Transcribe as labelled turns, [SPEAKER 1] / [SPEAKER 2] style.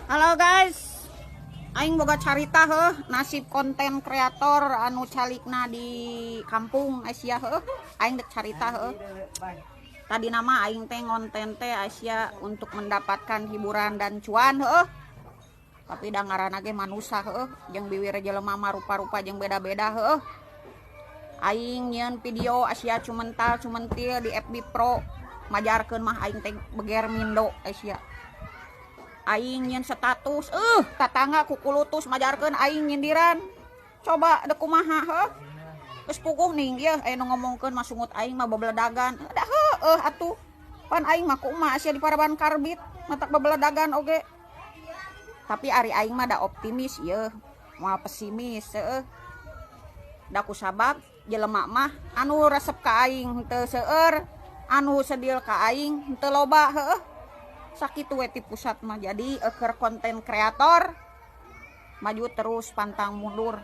[SPEAKER 1] Halo guys, aing boga carita nasib konten kreator anu calikna di kampung Asia aing dek carita Tadi nama aing teh ngonten teh Asia untuk mendapatkan hiburan dan cuan Tapi da ngaranna ge manusa jeung biwir jelema mah rupa-rupa jeung beda-beda Aing nyieun video Asia cumentil di FB Pro majarkeun mah aing teh beger mindo Asia. Aing nyen status tatangga kukulutus majarkeun aing nyindiran coba deuk kumaha geus puguh ning ieu aya nu ngomongkeun masungut aing mah babeledagan da atuh pan aing mah kumaha sia di paraban karbit mata babeledagan oge tapi ari aing mah da optimis ieu moal pesimis da kusabab jelema mah anu resep ka aing teu seueur anu sedil ka aing teu loba sakitu we ti pusat mah jadi keur konten kreator maju terus pantang mundur